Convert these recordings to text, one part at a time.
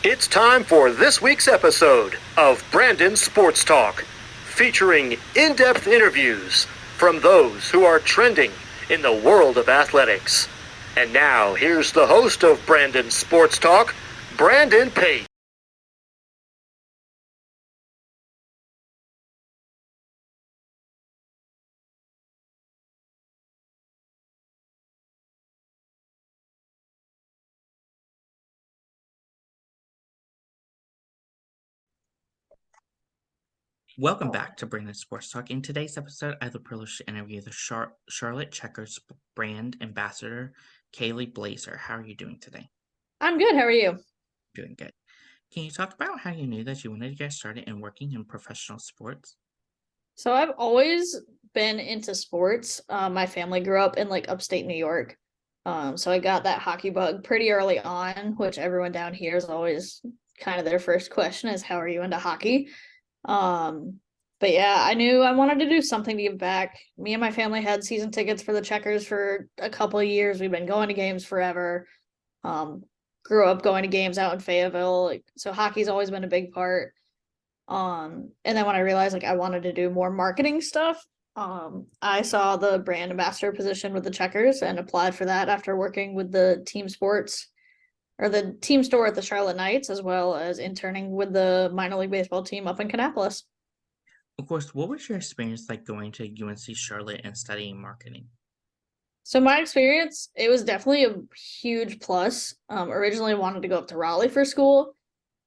It's time for this week's episode of Brandon Sports Talk, featuring in-depth interviews from those who are trending in the world of athletics. And now, here's the host of Brandon Sports Talk, Brandon Pate. Welcome back to Brandon Sports Talk. In today's episode, I have the privilege to interview the Charlotte Checkers brand ambassador, Kayla Blaisure. How are you doing today? I'm good. How are you? Doing good. Can you talk about how you knew that you wanted to get started in working in professional sports? So I've always been into sports. My family grew up in like upstate New York. So I got that hockey bug pretty early on, which everyone down here is always kind of their first question is how are you into hockey? Um, but yeah, I knew I wanted to do something to give back. Me and my family had season tickets for the Checkers for a couple of years. We've been going to games forever. Um, Grew up going to games out in Fayetteville. So hockey's always been a big part. And then when I realized like I wanted to do more marketing stuff, I saw the brand ambassador position with the Checkers and applied for that after working with the team sports or the team store at the Charlotte Knights, as well as interning with the minor league baseball team up in Kannapolis. Of course, what was your experience like going to UNC Charlotte and studying marketing? So my experience, it was definitely a huge plus. Originally wanted to go up to Raleigh for school,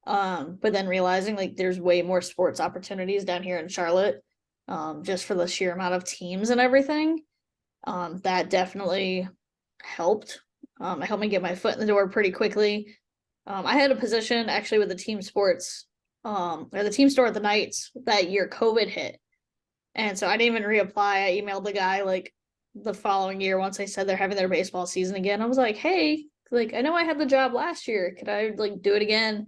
but then realizing like there's way more sports opportunities down here in Charlotte, just for the sheer amount of teams and everything. That definitely helped. It helped me get my foot in the door pretty quickly. I had a position actually with the team sports, or the team store at the Knights that year COVID hit. And so I didn't even reapply. I emailed the guy like the following year once they said they're having their baseball season again. I was like, hey, like I know I had the job last year. Could I like do it again?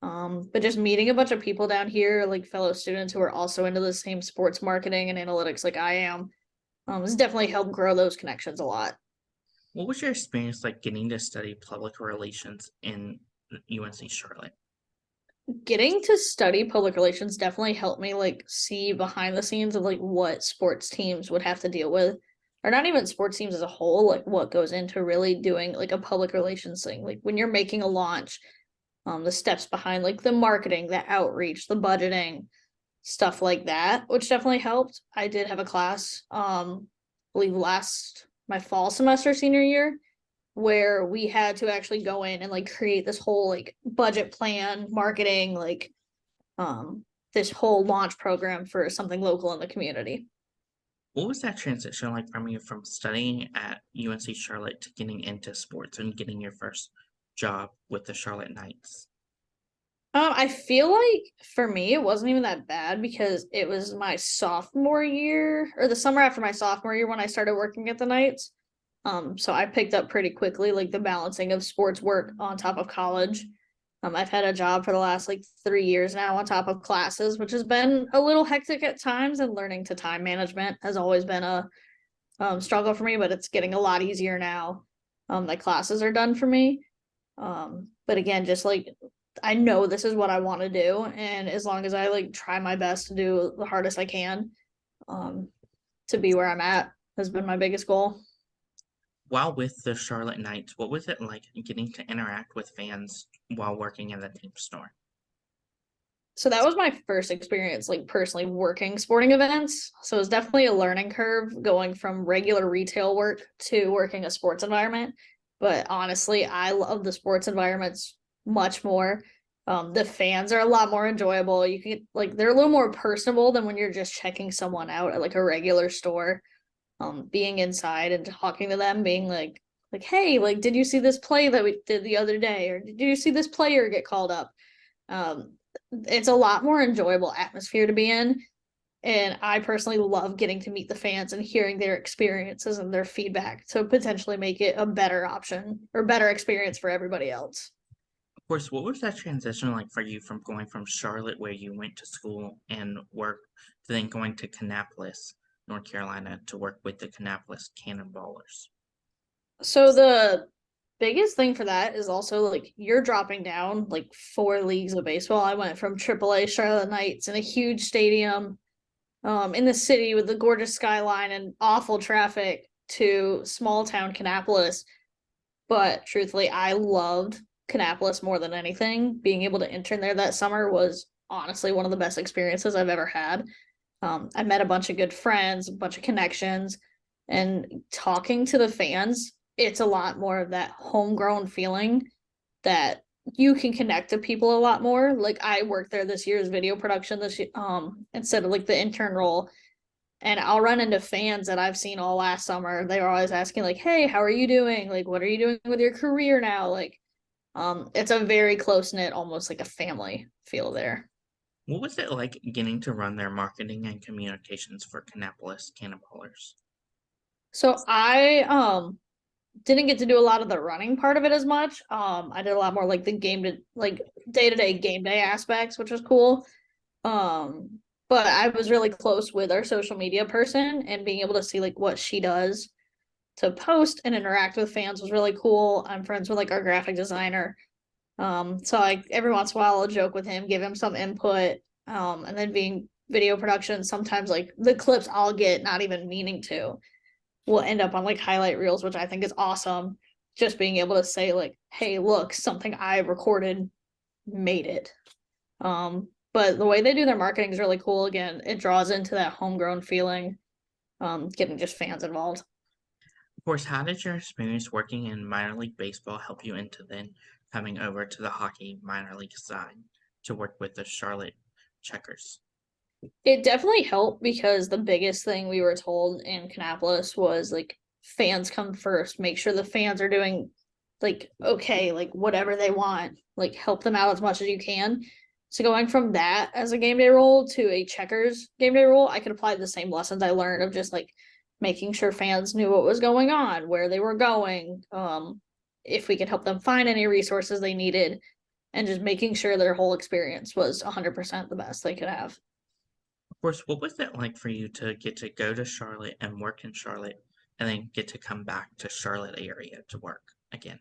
But just meeting a bunch of people down here, like fellow students who are also into the same sports marketing and analytics like I am, has definitely helped grow those connections a lot. What was your experience like getting to study public relations in UNC Charlotte? Getting to study public relations definitely helped me like see behind the scenes of like what sports teams would have to deal with, or not even sports teams as a whole, like what goes into really doing like a public relations thing. Like when you're making a launch, the steps behind like the marketing, the outreach, the budgeting, stuff like that, which definitely helped. I did have a class, I believe last my fall semester senior year, where we had to actually go in and like create this whole like budget plan, marketing, like um this whole launch program for something local in the community. What was that transition like from you from studying at UNC Charlotte to getting into sports and getting your first job with the Charlotte Knights? I feel like for me it wasn't even that bad because it was my sophomore year or the summer after my sophomore year when I started working at the Knights. So I picked up pretty quickly like the balancing of sports work on top of college. I've had a job for the last like 3 years now on top of classes, which has been a little hectic at times, and learning to time management has always been a struggle for me, but it's getting a lot easier now. My classes are done for me. But again, just like I know this is what I want to do, and as long as I like try my best to do the hardest I can, um, to be where I'm at has been my biggest goal. While with the Charlotte Knights, what was it like getting to interact with fans while working in the team store? So that was my first experience, like personally working sporting events. So it was definitely a learning curve going from regular retail work to working a sports environment. But honestly, I love the sports environments much more. The fans are a lot more enjoyable. You can like they're a little more personable than when you're just checking someone out at like a regular store. Being inside and talking to them, being like, hey, like, did you see this play that we did the other day, or did you see this player get called up? Um, it's a lot more enjoyable atmosphere to be in. And I personally love getting to meet the fans and hearing their experiences and their feedback to potentially make it a better option or better experience for everybody else. Of course, what was that transition like for you from going from Charlotte, where you went to school and work, to then going to Kannapolis, North Carolina, to work with the Kannapolis Cannonballers? So the biggest thing for that is also like you're dropping down like 4 leagues of baseball. I went from AAA Charlotte Knights in a huge stadium in the city with the gorgeous skyline and awful traffic to small town Kannapolis. But truthfully, I loved Kannapolis more than anything. Being able to intern there that summer was honestly one of the best experiences I've ever had. I met a bunch of good friends, a bunch of connections, and talking to the fans, it's a lot more of that homegrown feeling that you can connect to people a lot more. Like I worked there this year's video production this year, instead of like the intern role. And I'll run into fans that I've seen all last summer. They were always asking, like, hey, how are you doing? Like, what are you doing with your career now? Like, it's a very close knit, almost like a family feel there. What was it like getting to run their marketing and communications for Kannapolis Cannonballers? So I didn't get to do a lot of the running part of it as much. I did a lot more like the day-to-day game day aspects, which was cool. But I was really close with our social media person and being able to see like what she does to post and interact with fans was really cool. I'm friends with like our graphic designer. So like every once in a while I'll joke with him, give him some input. And then being video production, sometimes like the clips I'll get not even meaning to will end up on like highlight reels, which I think is awesome. Just being able to say like, hey, look, something I recorded made it. But the way they do their marketing is really cool. Again, it draws into that homegrown feeling, getting just fans involved. Of course, how did your experience working in minor league baseball help you into then coming over to the hockey minor league side to work with the Charlotte Checkers? It definitely helped because the biggest thing we were told in Kannapolis was like fans come first. Make sure the fans are doing like okay, like whatever they want, like help them out as much as you can. So going from that as a game day role to a checkers game day role, I could apply the same lessons I learned of just like making sure fans knew what was going on, where they were going, if we could help them find any resources they needed, and just making sure their whole experience was 100% the best they could have. Of course, what was it like for you to get to go to Charlotte and work in Charlotte and then get to come back to Charlotte area to work again?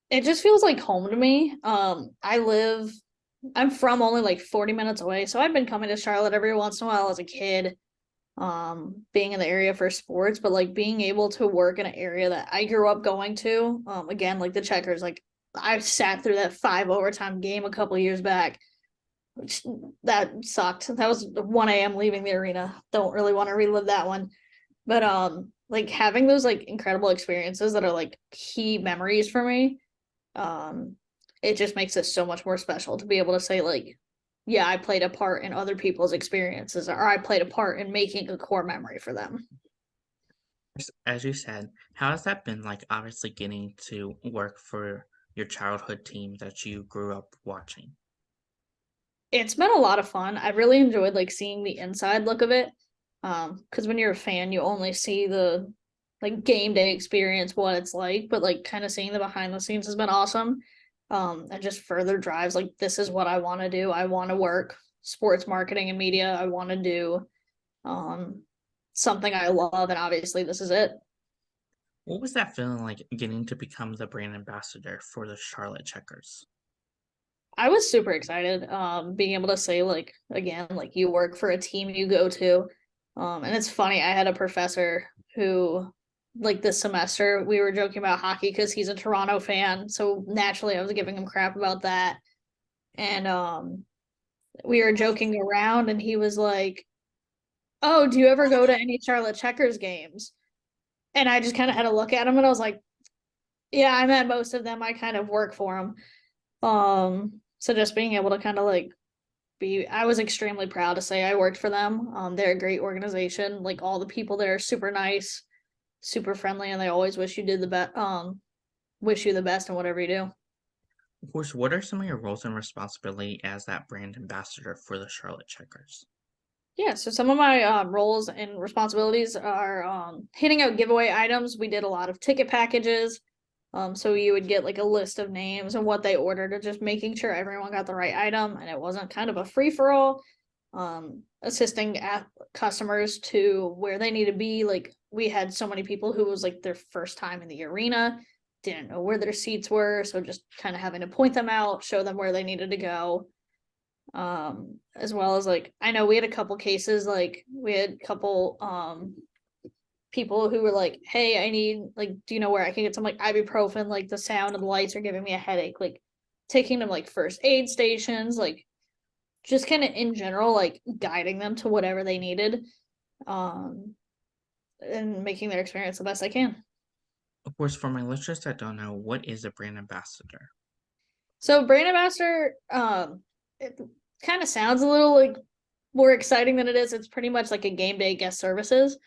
It just feels like home to me. I'm from only like 40 minutes away, so I've been coming to Charlotte every once in a while as a kid, being in the area for sports, but like being able to work in an area that I grew up going to, again, like the Checkers, like I sat through that 5 overtime game a couple years back, which that sucked. That was 1 a.m. leaving the arena. Don't really want to relive that one. But like having those like incredible experiences that are like key memories for me, um it just makes it so much more special to be able to say like, yeah, I played a part in other people's experiences, or I played a part in making a core memory for them. As you said, how has that been like obviously getting to work for your childhood team that you grew up watching? It's been a lot of fun. I really enjoyed like seeing the inside look of it, because when you're a fan you only see the like game day experience, what it's like, but like kind of seeing the behind the scenes has been awesome. And just further drives like this is what I want to do. I want to work sports marketing and media. I want to do um something I love, and obviously this is it. What was that feeling like getting to become the brand ambassador for the Charlotte Checkers? I was super excited, being able to say like again, like you work for a team you go to. And it's funny, I had a professor who like this semester we were joking about hockey because he's a Toronto fan. So naturally I was giving him crap about that. And we were joking around and he was like, oh, do you ever go to any Charlotte Checkers games? And I just kind of had a look at him and I was like, yeah, I'm at most of them. I kind of work for them. So just being able to kind of like I was extremely proud to say I worked for them. They're a great organization. Like all the people there are super nice, super friendly, and they always wish you the best in whatever you do. Of course, what are some of your roles and responsibility as that brand ambassador for the Charlotte Checkers? Yeah, so some of my roles and responsibilities are handing out giveaway items. We did a lot of ticket packages. So you would get like a list of names and what they ordered, and just making sure everyone got the right item and it wasn't kind of a free for all. Assisting customers to where they need to be. Like we had so many people who was like their first time in the arena didn't know where their seats were, so just kind of having to point them out, show them where they needed to go. As well as like I know we had a couple cases, like we had a couple people who were like, hey, I need, like, do you know where I can get some like ibuprofen? Like the sound and the lights are giving me a headache. Like taking them like first aid stations, like just kind of in general, like guiding them to whatever they needed, and making their experience the best I can. Of course, for my listeners that don't know, what is a brand ambassador? So brand ambassador, it kind of sounds a little like more exciting than it is. It's pretty much like a game day guest services.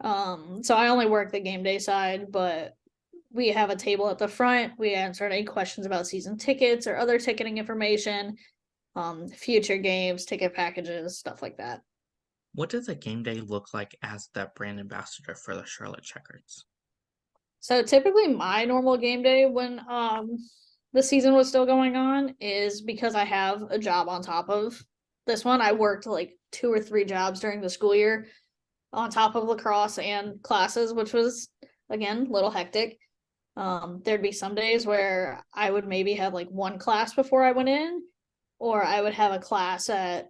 So I only work the game day side, but we have a table at the front. We answer any questions about season tickets or other ticketing information, future games, ticket packages, stuff like that. What does a game day look like as the brand ambassador for the Charlotte Checkers? So typically my normal game day when the season was still going on is because I have a job on top of this one. I worked like 2 or 3 jobs during the school year on top of lacrosse and classes, which was again a little hectic. There'd be some days where I would maybe have like one class before I went in, or I would have a class at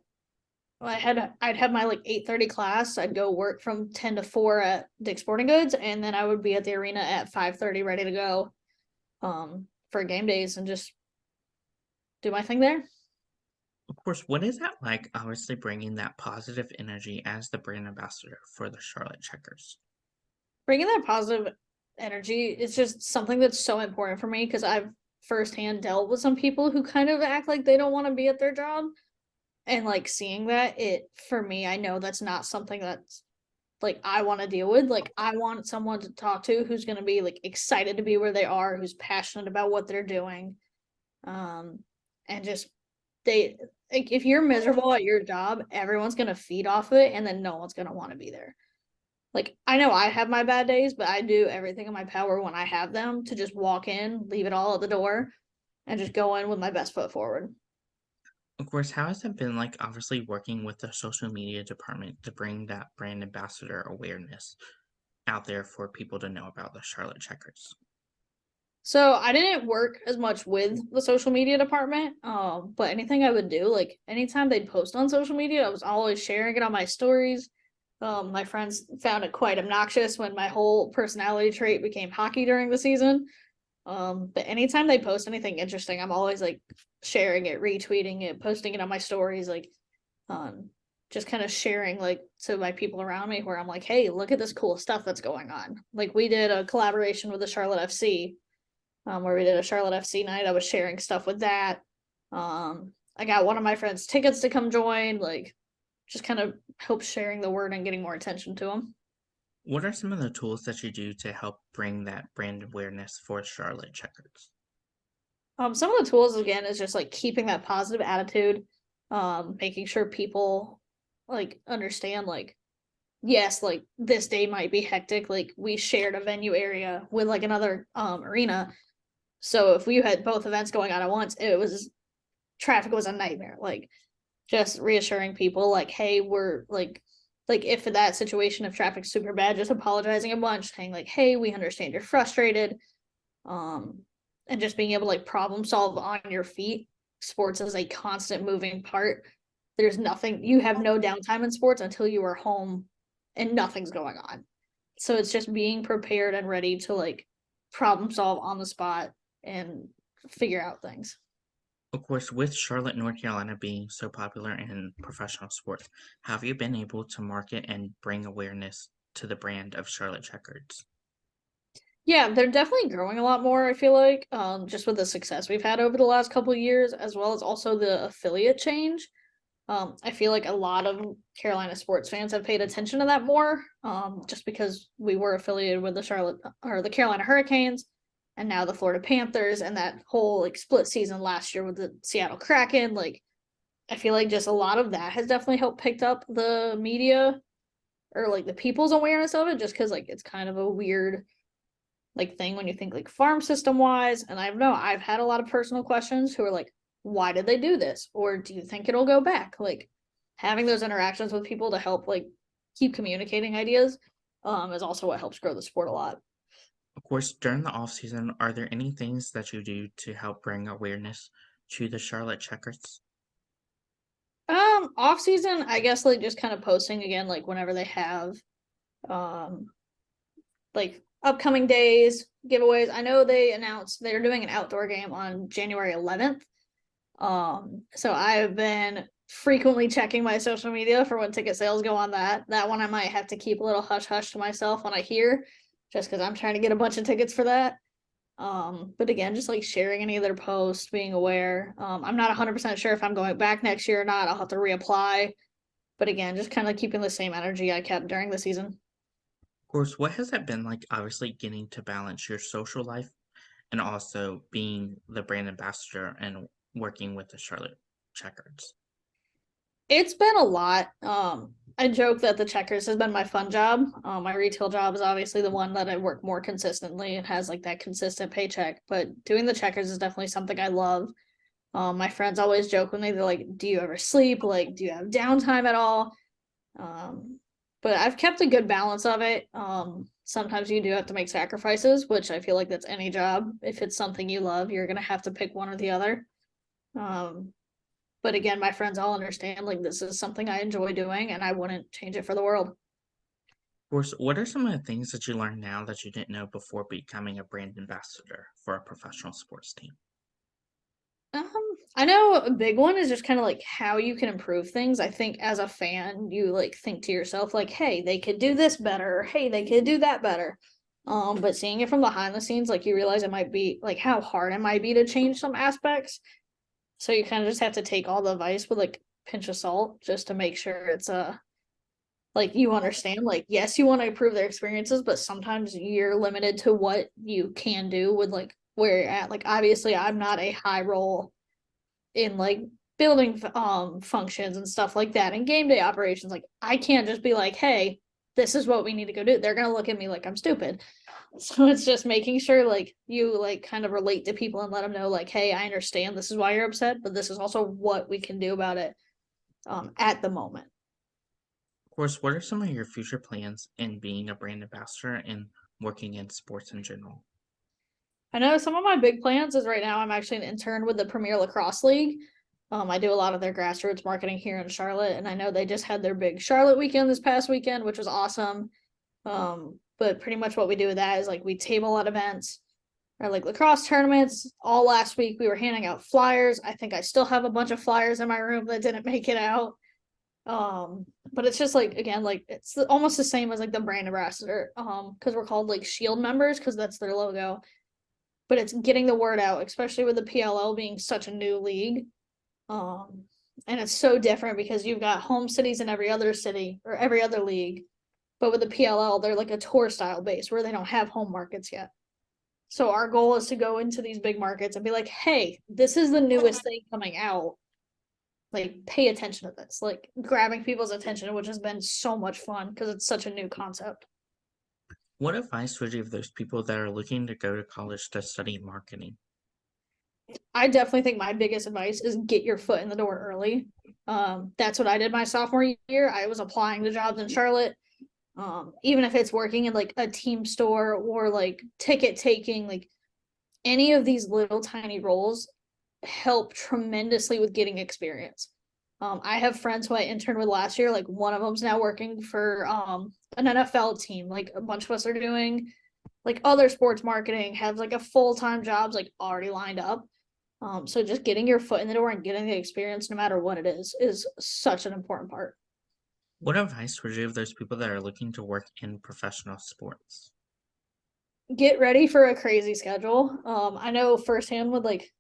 I'd have my like 8:30 class. I'd go work from 10 to 4 at Dick's Sporting Goods, and then I would be at the arena at 5:30 ready to go for game days and just do my thing there. Of course, what is that like, obviously bringing that positive energy as the brand ambassador for the Charlotte Checkers? Bringing that positive energy is just something that's so important for me because I've firsthand dealt with some people who kind of act like they don't want to be at their job. And like seeing that, it for me, I know that's not something that's like I want to deal with. Like I want someone to talk to who's going to be like excited to be where they are, who's passionate about what they're doing. And just they like if you're miserable at your job, everyone's going to feed off of it and then no one's going to want to be there. Like I know I have my bad days, but I do everything in my power when I have them to just walk in, leave it all at the door, and just go in with my best foot forward. Of course, how has it been like, obviously working with the social media department to bring that brand ambassador awareness out there for people to know about the Charlotte Checkers? So I didn't work as much with the social media department, but anything I would do, like anytime they'd post on social media, I was always sharing it on my stories. My friends found it quite obnoxious when my whole personality trait became hockey during the season. But anytime they post anything interesting, I'm always like sharing it, retweeting it, posting it on my stories, like just kind of sharing like to my people around me where I'm like, hey, look at this cool stuff that's going on. Like we did a collaboration with the Charlotte FC, where we did a Charlotte FC night. I was sharing stuff with that. I got one of my friends tickets to come join, like just kind of help sharing the word and getting more attention to them. What are some of the tools that you do to help bring that brand awareness for Charlotte Checkers? Some of the tools again is just like keeping that positive attitude, making sure people like understand like yes, like this day might be hectic. Like we shared a venue area with like another arena. So if we had both events going on at once, it was traffic was a nightmare. Like just reassuring people like, hey, we're like if in that situation if traffic's super bad, just apologizing a bunch, saying like, hey, we understand you're frustrated. Um and just being able to like problem solve on your feet. Sports is a constant moving part. There's nothing, you have no downtime in sports until you are home and nothing's going on. So it's just being prepared and ready to like problem solve on the spot and figure out things. Of course, with Charlotte, North Carolina being so popular in professional sports, have you been able to market and bring awareness to the brand of Charlotte Checkers? Yeah, they're definitely growing a lot more, I feel like, just with the success we've had over the last couple of years, as well as also the affiliate change. I feel like a lot of Carolina sports fans have paid attention to that more, just because we were affiliated with the Charlotte or the Carolina Hurricanes, and now the Florida Panthers, and that whole like split season last year with the Seattle Kraken. Like, I feel like just a lot of that has definitely helped pick up the media or like the people's awareness of it, just because like it's kind of a weird like thing when you think like farm system wise. And I know I've had a lot of personal questions who are like, why did they do this? Or do you think it'll go back? Like having those interactions with people to help like keep communicating ideas is also what helps grow the sport a lot. Of Of course, during the off season, are there any things that you do to help bring awareness to the Charlotte Checkers? Off season, I guess like just kind of posting again, like whenever they have um like upcoming days, giveaways. I know they announced they're doing an outdoor game on January 11th. So I've been frequently checking my social media for when ticket sales go on that. That one I might have to keep a little hush hush to myself when I hear, just because I'm trying to get a bunch of tickets for that. But again, just like sharing any of their posts, being aware. I'm not 100% sure if I'm going back next year or not. I'll have to reapply. But again, just kind of keeping the same energy I kept during the season. Of course, what has that been like, obviously getting to balance your social life and also being the brand ambassador and working with the Charlotte Checkers? It's been a lot. I joke that the checkers has been my fun job. My retail job is obviously the one that I work more consistently and has like that consistent paycheck. But doing the checkers is definitely something I love. My friends always joke with me. They're like, "Do you ever sleep? Like, do you have downtime at all?" Um, but I've kept a good balance of it. Sometimes you do have to make sacrifices, which I feel like that's any job. If it's something you love, you're gonna have to pick one or the other. Um, but again, my friends all understand like this is something I enjoy doing and I wouldn't change it for the world. Of course, what are some of the things that you learn now that you didn't know before becoming a brand ambassador for a professional sports team? Um, I know a big one is just kind of like how you can improve things. I think as a fan, you like think to yourself, like, hey, they could do this better, or hey, they could do that better. But seeing it from behind the scenes, like you realize it might be like how hard it might be to change some aspects. So you kind of just have to take all the advice with like pinch of salt just to make sure it's like you understand like yes you want to improve their experiences but sometimes you're limited to what you can do with like where you're at. Like obviously I'm not a high role in like building functions and stuff like that and game day operations. Like I can't just be like, hey, this is what we need to go do. They're gonna look at me like I'm stupid. So it's just making sure like you like kind of relate to people and let them know like, hey, I understand this is why you're upset, but this is also what we can do about it at the moment. Of course, what are some of your future plans in being a brand ambassador and working in sports in general? I know some of my big plans is right now I'm actually an intern with the Premier Lacrosse League. I do a lot of their grassroots marketing here in Charlotte, and I know they just had their big Charlotte weekend this past weekend, which was awesome. But pretty much what we do with that is like we table at events or like lacrosse tournaments. All last week we were handing out flyers. I think I still have a bunch of flyers in my room that didn't make it out. But it's just like again, like it's almost the same as like the brand ambassador. Because we're called like Shield members because that's their logo. But it's getting the word out, especially with the PLL being such a new league. Um, and it's so different because you've got home cities in every other city or every other league. But with the PLL, they're like a tour style base where they don't have home markets yet. So our goal is to go into these big markets and be like, hey, this is the newest thing coming out. Like, pay attention to this. Like, grabbing people's attention, which has been so much fun because it's such a new concept. What advice would you give those people that are looking to go to college to study marketing? I definitely think my biggest advice is get your foot in the door early. That's what I did my sophomore year. I was applying to jobs in Charlotte. Even if it's working in like a team store or like ticket taking, like any of these little tiny roles help tremendously with getting experience. I have friends who I interned with last year. Like one of them's now working for an NFL team. Like a bunch of us are doing like other sports marketing, have like a full-time jobs like already lined up. So just getting your foot in the door and getting the experience, no matter what it is such an important part. What advice would you give those people that are looking to work in professional sports? Get ready for a crazy schedule. I know firsthand with like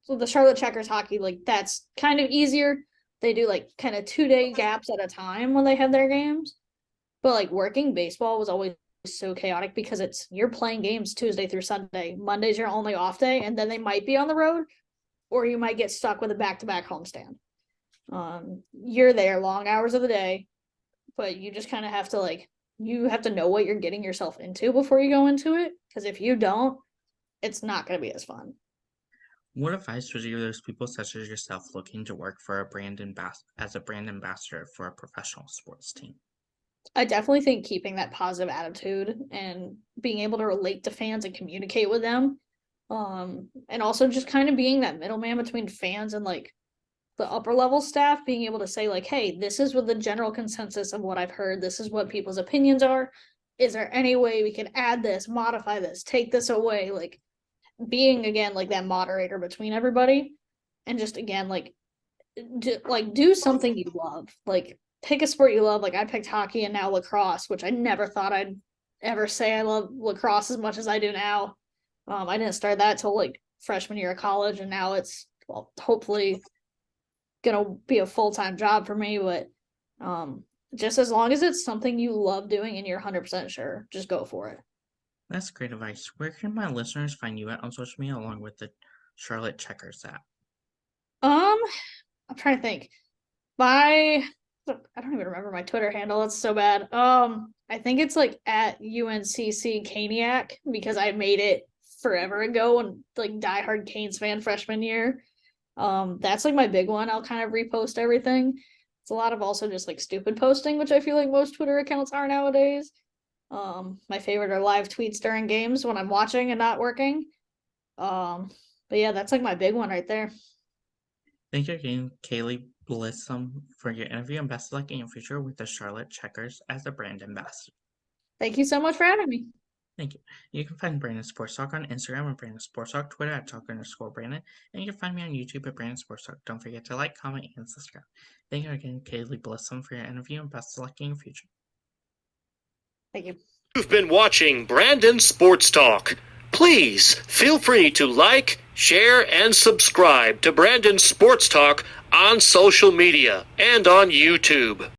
so the Charlotte Checkers hockey, like that's kind of easier. They do like kind of 2 day gaps at a time when they have their games. But like working baseball was always so chaotic because it's you're playing games Tuesday through Sunday. Monday's your only off day, and then they might be on the road, or you might get stuck with a back-to-back homestand. You're there long hours of the day, but you just kind of have to like you have to know what you're getting yourself into before you go into it. Because if you don't, it's not going to be as fun. What advice would you give those people such as yourself looking to work for a as a brand ambassador for a professional sports team? I definitely think keeping that positive attitude and being able to relate to fans and communicate with them, and also just kind of being that middleman between fans and like the upper level staff, being able to say like, hey, this is what the general consensus of what I've heard, this is what people's opinions are, is there any way we can add this, modify this, take this away, like being again like that moderator between everybody, and just again like do something you love, like pick a sport you love. Like I picked hockey and now lacrosse, which I never thought I'd ever say I love lacrosse as much as I do now. I didn't start that till like freshman year of college, and now it's, well, hopefully gonna be a full-time job for me. But just as long as it's something you love doing and you're 100% sure, just go for it. That's great advice. Where can my listeners find you at on social media along with the Charlotte Checkers app? I'm trying to think. I don't even remember my Twitter handle. That's so bad. I think it's like at UNCC Caniac, because I made it forever ago and like diehard Canes fan freshman year. That's like my big one. I'll kind of repost everything. It's a lot of also just like stupid posting, which I feel like most Twitter accounts are nowadays. My favorite are live tweets during games when I'm watching and not working. But yeah, that's like my big one right there. Thank you again, Kaylee Blissum, for your interview, and best of luck in your future with the Charlotte Checkers as a brand ambassador. Thank you so much for having me. Thank you. You can find Brandon Sports Talk on Instagram at Brandon Sports Talk, Twitter at Talk_Brandon, and you can find me on YouTube at Brandon Sports Talk. Don't forget to like, comment, and subscribe. Thank you again, Kaylee Blissum, for your interview, and best of luck in your future. Thank you. You've been watching Brandon Sports Talk. Please feel free to like, share, and subscribe to Brandon Sports Talk on social media and on YouTube.